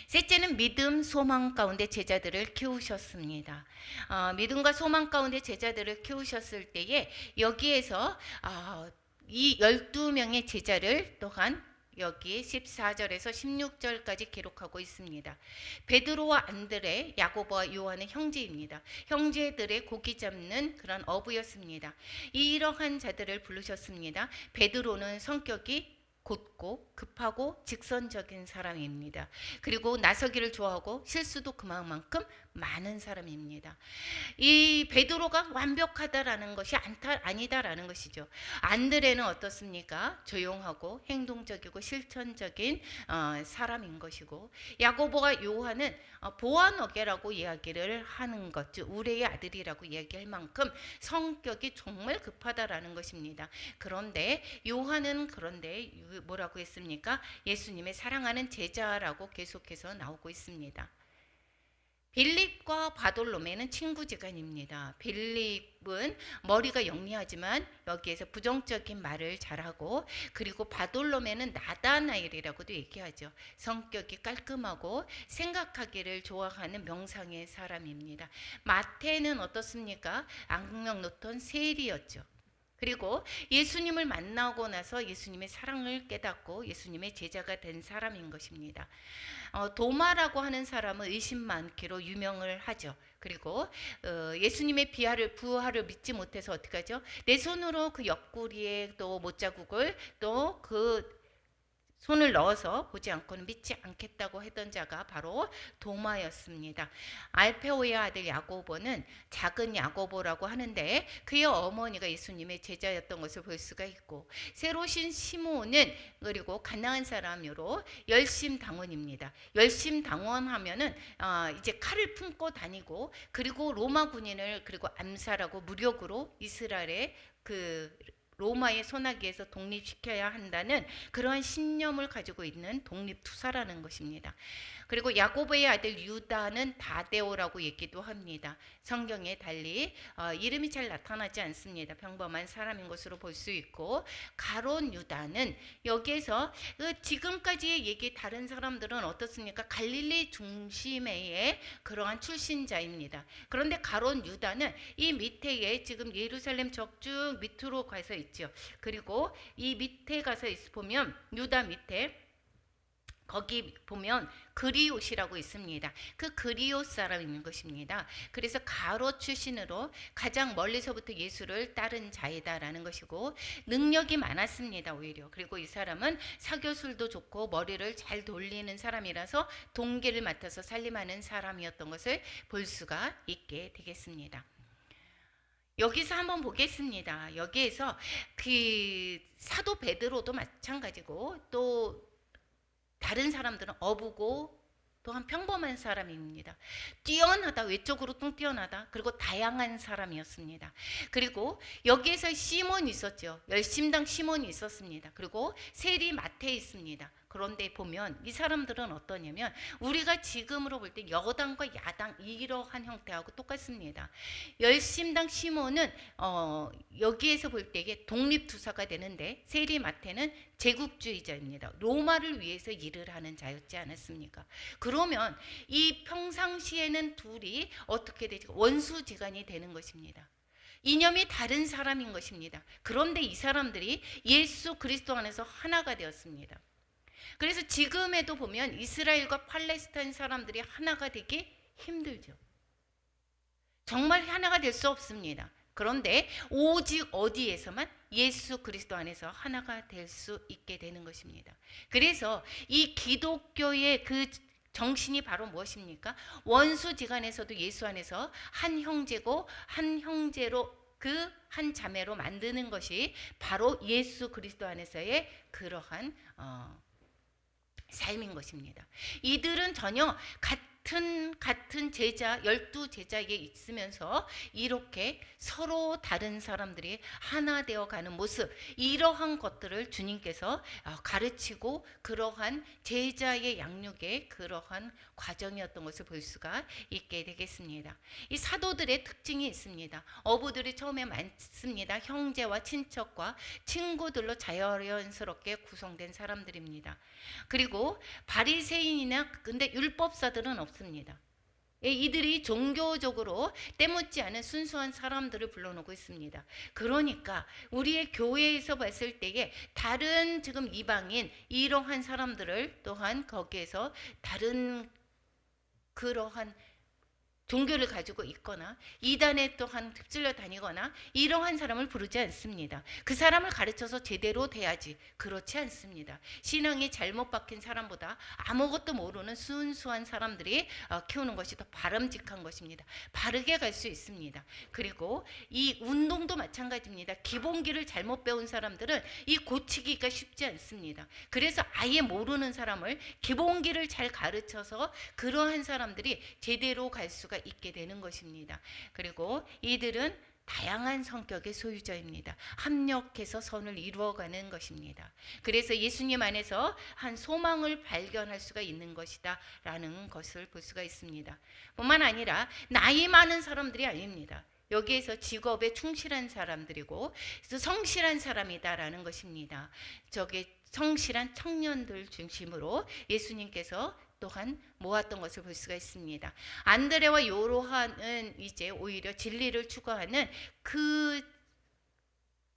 S1: 셋째는 믿음, 소망 가운데 제자들을 키우셨습니다. 믿음과 소망 가운데 제자들을 키우셨을 때에 여기에서 이 12명의 제자를 또한 여기 14절에서 16절까지 기록하고 있습니다. 베드로와 안드레, 야고보와 요한은 형제입니다. 형제들의 고기 잡는 그런 어부였습니다. 이러한 자들을 부르셨습니다. 베드로는 성격이 곧고 급하고 직선적인 사람입니다. 그리고 나서기를 좋아하고 실수도 그만큼 많은 사람입니다. 이 베드로가 완벽하다라는 것이 아니다라는 것이죠. 안드레는 어떻습니까? 조용하고 행동적이고 실천적인 사람인 것이고, 야고보와 요한은 보아너게라고 이야기를 하는 것, 즉 우레의 아들이라고 이야기할 만큼 성격이 정말 급하다라는 것입니다. 그런데 요한은 뭐라고 했습니까? 예수님의 사랑하는 제자라고 계속해서 나오고 있습니다. 빌립과 바돌로메는 친구지간입니다. 빌립은 머리가 영리하지만 여기에서 부정적인 말을 잘하고, 그리고 바돌로메는 나다나엘이라고도 얘기하죠. 성격이 깔끔하고 생각하기를 좋아하는 명상의 사람입니다. 마태는 어떻습니까? 악명 높던 세리였죠. 그리고 예수님을 만나고 나서 예수님의 사랑을 깨닫고 예수님의 제자가 된 사람인 것입니다. 도마라고 하는 사람은 의심 많기로 유명을 하죠. 그리고 예수님의 부활을 믿지 못해서 어떻게 하죠? 내 손으로 그 옆구리에 또 못자국을 또 그 손을 넣어서 보지 않고는 믿지 않겠다고 했던 자가 바로 도마였습니다. 알페오의 아들 야고보는 작은 야고보라고 하는데 그의 어머니가 예수님의 제자였던 것을 볼 수가 있고, 새로 오신 시몬은 그리고 가나안 사람으로 열심당원입니다. 열심당원하면은 이제 칼을 품고 다니고, 그리고 로마 군인을 그리고 암살하고 무력으로 이스라엘의 로마의 손아귀에서 독립시켜야 한다는 그러한 신념을 가지고 있는 독립투사라는 것입니다. 그리고 야고보의 아들 유다는 다데오라고 얘기도 합니다. 성경에 달리 이름이 잘 나타나지 않습니다. 평범한 사람인 것으로 볼 수 있고, 가론 유다는 여기에서 지금까지의 얘기 다른 사람들은 어떻습니까? 갈릴리 중심의 그러한 출신자입니다. 그런데 가론 유다는 이 밑에에 지금 예루살렘 적쭉 밑으로 가서 있죠. 그리고 이 밑에 가서 보면 유다 밑에 거기 보면 그리옷이라고 있습니다. 그 그리옷 사람인 것입니다. 그래서 가롯 출신으로 가장 멀리서부터 예수를 따른 자이다라는 것이고, 능력이 많았습니다. 오히려. 그리고 이 사람은 사교술도 좋고 머리를 잘 돌리는 사람이라서 동계를 맡아서 살림하는 사람이었던 것을 볼 수가 있게 되겠습니다. 여기서 한번 보겠습니다. 여기에서 그 사도 베드로도 마찬가지고, 또 다른 사람들은 어부고 또한 평범한 사람입니다. 뛰어나다, 외적으로 뛰어나다, 그리고 다양한 사람이었습니다. 그리고 여기에서 시몬이 있었죠. 열심당 시몬이 있었습니다. 그리고 세리 마태 있습니다. 그런데 보면 이 사람들은 어떠냐면 우리가 지금으로 볼 때 여당과 야당 이러한 형태하고 똑같습니다. 열심당 시몬은 여기에서 볼 때에 독립투사가 되는데, 세리 마태는 제국주의자입니다. 로마를 위해서 일을 하는 자였지 않았습니까? 그러면 이 평상시에는 둘이 어떻게 되죠? 원수지간이 되는 것입니다. 이념이 다른 사람인 것입니다. 그런데 이 사람들이 예수 그리스도 안에서 하나가 되었습니다. 그래서 지금에도 보면 이스라엘과 팔레스타인 사람들이 하나가 되기 힘들죠. 정말 하나가 될 수 없습니다. 그런데 오직 어디에서만? 예수 그리스도 안에서 하나가 될 수 있게 되는 것입니다. 그래서 이 기독교의 그 정신이 바로 무엇입니까? 원수지간에서도 예수 안에서 한 형제고 한 형제로 그 한 자매로 만드는 것이 바로 예수 그리스도 안에서의 그러한 삶인 것입니다. 이들은 전혀 같은 제자 12제자에게 있으면서 이렇게 서로 다른 사람들이 하나 되어가는 모습, 이러한 것들을 주님께서 가르치고 그러한 제자의 양육의 그러한 과정이었던 것을 볼 수가 있게 되겠습니다. 이 사도들의 특징이 있습니다. 어부들이 처음에 많습니다. 형제와 친척과 친구들로 자연스럽게 구성된 사람들입니다. 그리고 바리새인이나 근데 율법사들은 없습니다. 이들이 종교적으로 때묻지 않은 순수한 사람들을 불러놓고 있습니다. 그러니까 우리의 교회에서 봤을 때에 다른 지금 이방인 이러한 사람들을 또한 거기에서 다른 그러한 종교를 가지고 있거나 이단에 또한 휩쓸려 다니거나 이러한 사람을 부르지 않습니다. 그 사람을 가르쳐서 제대로 돼야지. 그렇지 않습니다. 신앙이 잘못 박힌 사람보다 아무것도 모르는 순수한 사람들이 키우는 것이 더 바람직한 것입니다. 바르게 갈 수 있습니다. 그리고 이 운동도 마찬가지입니다. 기본기를 잘못 배운 사람들은 이 고치기가 쉽지 않습니다. 그래서 아예 모르는 사람을 기본기를 잘 가르쳐서 그러한 사람들이 제대로 갈 수가 있게 되는 것입니다. 그리고 이들은 다양한 성격의 소유자입니다. 합력해서 선을 이루어가는 것입니다. 그래서 예수님 안에서 한 소망을 발견할 수가 있는 것이다 라는 것을 볼 수가 있습니다. 뿐만 아니라 나이 많은 사람들이 아닙니다. 여기에서 직업에 충실한 사람들이고 성실한 사람이다라는 것입니다. 저게 성실한 청년들 중심으로 예수님께서 또한 모았던 것을 볼 수가 있습니다. 안드레와 요한은 이제 오히려 진리를 추구하는 그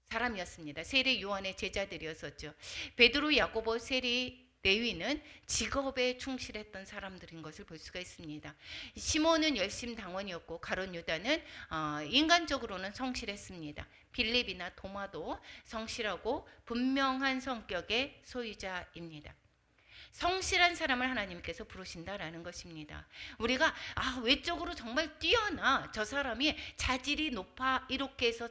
S1: 사람이었습니다. 세례 요한의 제자들이었었죠. 베드로, 야고보, 세리, 레위는 직업에 충실했던 사람들인 것을 볼 수가 있습니다. 시몬은 열심 당원이었고 가룟 유다는 인간적으로는 성실했습니다. 빌립이나 도마도 성실하고 분명한 성격의 소유자입니다. 성실한 사람을 하나님께서 부르신다라는 것입니다. 우리가 외적으로 정말 뛰어나 저 사람이 자질이 높아 이렇게 해서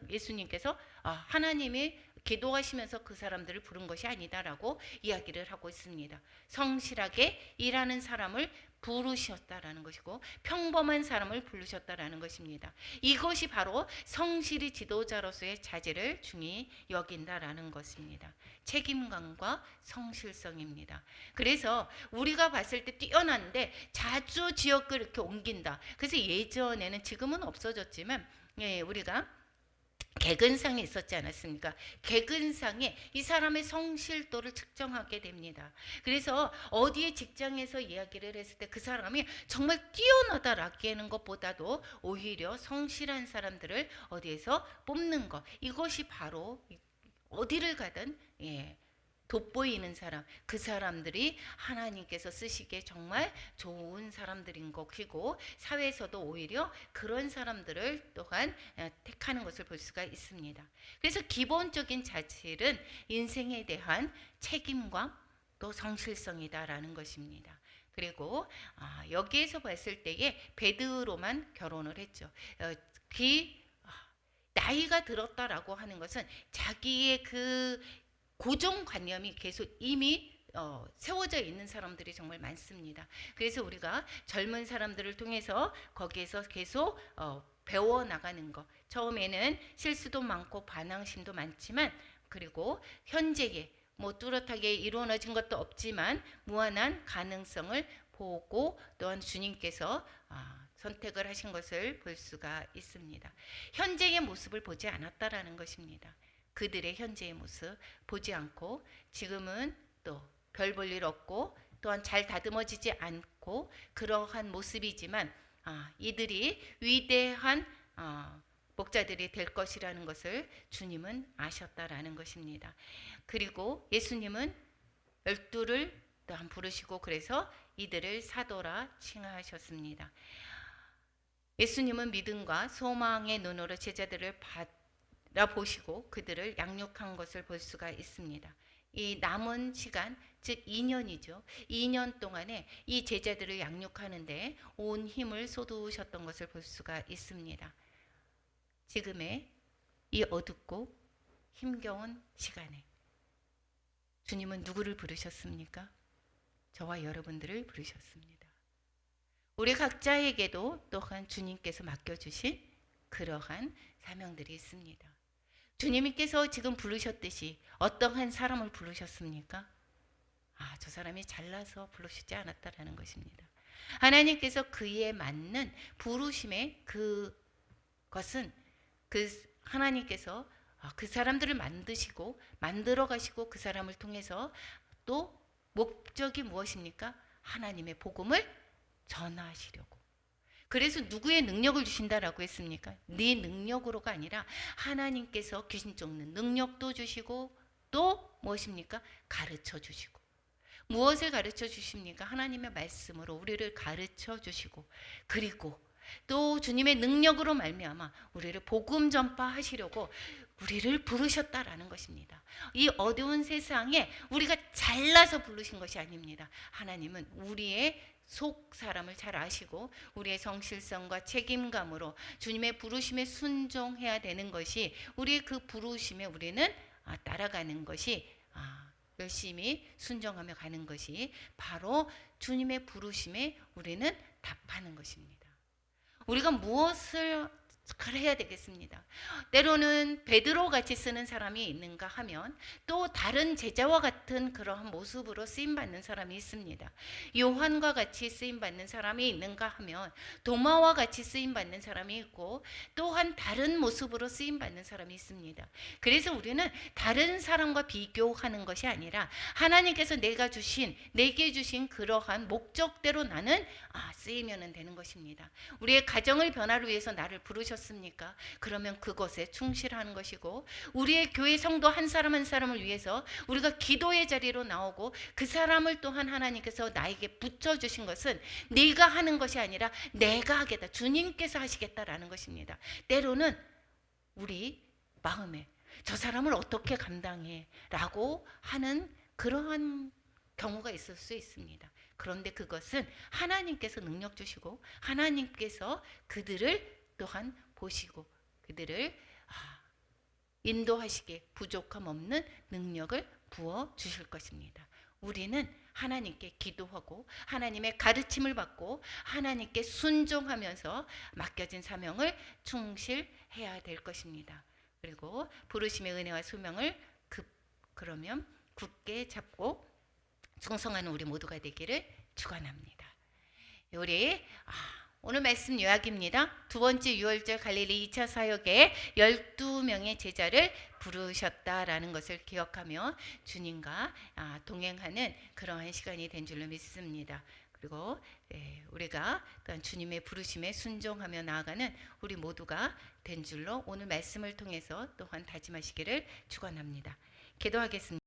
S1: 예수님께서 하나님이 기도하시면서 그 사람들을 부른 것이 아니다라고 이야기를 하고 있습니다. 성실하게 일하는 사람을 부르셨다라는 것이고 평범한 사람을 부르셨다라는 것입니다. 이것이 바로 성실히 지도자로서의 자질을 중히 여긴다라는 것입니다. 책임감과 성실성입니다. 그래서 우리가 봤을 때 뛰어난데 자주 지역을 이렇게 옮긴다. 그래서 예전에는 지금은 없어졌지만 우리가 개근상이 있었지 않았습니까? 개근상에 이 사람의 성실도를 측정하게 됩니다. 그래서 어디에 직장에서 이야기를 했을 때 그 사람이 정말 뛰어나다라는 것보다도 오히려 성실한 사람들을 어디에서 뽑는 것, 이것이 바로 어디를 가든 돋보이는 사람, 그 사람들이 하나님께서 쓰시기에 정말 좋은 사람들인 것이고 사회에서도 오히려 그런 사람들을 또한 택하는 것을 볼 수가 있습니다. 그래서 기본적인 자질은 인생에 대한 책임과 또 성실성이다라는 것입니다. 그리고 여기에서 봤을 때에 베드로만 결혼을 했죠. 나이가 들었다라고 하는 것은 자기의 그 고정관념이 계속 이미 세워져 있는 사람들이 정말 많습니다. 그래서 우리가 젊은 사람들을 통해서 거기에서 계속 배워나가는 것, 처음에는 실수도 많고 반항심도 많지만 그리고 현재에 뚜렷하게 이루어진 것도 없지만 무한한 가능성을 보고 또한 주님께서 선택을 하신 것을 볼 수가 있습니다. 현재의 모습을 보지 않았다라는 것입니다. 그들의 현재의 모습 보지 않고 지금은 또 별 볼 일 없고 또한 잘 다듬어지지 않고 그러한 모습이지만 이들이 위대한 목자들이 될 것이라는 것을 주님은 아셨다라는 것입니다. 그리고 예수님은 12를 또한 부르시고 그래서 이들을 사도라 칭하셨습니다. 예수님은 믿음과 소망의 눈으로 제자들을 바라보시고 그들을 양육한 것을 볼 수가 있습니다. 이 남은 시간, 즉 2년이죠. 2년 동안에 이 제자들을 양육하는데 온 힘을 쏟으셨던 것을 볼 수가 있습니다. 지금의 이 어둡고 힘겨운 시간에 주님은 누구를 부르셨습니까? 저와 여러분들을 부르셨습니다. 우리 각자에게도 또한 주님께서 맡겨주신 그러한 사명들이 있습니다. 주님께서 지금 부르셨듯이 어떠한 사람을 부르셨습니까? 저 사람이 잘나서 부르시지 않았다라는 것입니다. 하나님께서 그에 맞는 부르심의 그것은 하나님께서 그 사람들을 만드시고 만들어 가시고 그 사람을 통해서 또 목적이 무엇입니까? 하나님의 복음을 전하시려고. 그래서 누구의 능력을 주신다라고 했습니까? 네 능력으로가 아니라 하나님께서 귀신 쫓는 능력도 주시고 또 무엇입니까? 가르쳐 주시고. 무엇을 가르쳐 주십니까? 하나님의 말씀으로 우리를 가르쳐 주시고 그리고 또 주님의 능력으로 말미암아 우리를 복음 전파하시려고 우리를 부르셨다라는 것입니다. 이 어두운 세상에 우리가 잘나서 부르신 것이 아닙니다. 하나님은 우리의 속 사람을 잘 아시고 우리의 성실성과 책임감으로 주님의 부르심에 순종해야 되는 것이 우리의 그 부르심에 우리는 따라가는 것이 열심히 순종하며 가는 것이 바로 주님의 부르심에 우리는 답하는 것입니다. 우리가 무엇을 해야 되겠습니다. 때로는 베드로 같이 쓰는 사람이 있는가 하면 또 다른 제자와 같은 그러한 모습으로 쓰임받는 사람이 있습니다. 요한과 같이 쓰임받는 사람이 있는가 하면 도마와 같이 쓰임받는 사람이 있고 또한 다른 모습으로 쓰임받는 사람이 있습니다. 그래서 우리는 다른 사람과 비교하는 것이 아니라 하나님께서 내게 주신 그러한 목적대로 나는 쓰이면 되는 것입니다. 우리의 가정을 변화를 위해서 나를 부르셨습니까? 그러면 그것에 충실하는 것이고 우리의 교회 성도 한 사람 한 사람을 위해서 우리가 기도의 자리로 나오고 그 사람을 또한 하나님께서 나에게 붙여주신 것은 네가 하는 것이 아니라 내가 하겠다. 주님께서 하시겠다라는 것입니다. 때로는 우리 마음에 저 사람을 어떻게 감당해? 라고 하는 그러한 경우가 있을 수 있습니다. 그런데 그것은 하나님께서 능력 주시고 하나님께서 그들을 또한 보시고 그들을 인도하시기에 부족함 없는 능력을 부어 주실 것입니다. 우리는 하나님께 기도하고 하나님의 가르침을 받고 하나님께 순종하면서 맡겨진 사명을 충실해야 될 것입니다. 그리고 부르심의 은혜와 소명을 그러면 굳게 잡고 충성하는 우리 모두가 되기를 축원합니다. 우리 오늘 말씀 요약입니다. 두 번째 유월절 갈릴리 2차 사역에 12명의 제자를 부르셨다라는 것을 기억하며 주님과 동행하는 그러한 시간이 된 줄로 믿습니다. 그리고 우리가 주님의 부르심에 순종하며 나아가는 우리 모두가 된 줄로 오늘 말씀을 통해서 또한 다짐하시기를 축원합니다. 기도하겠습니다.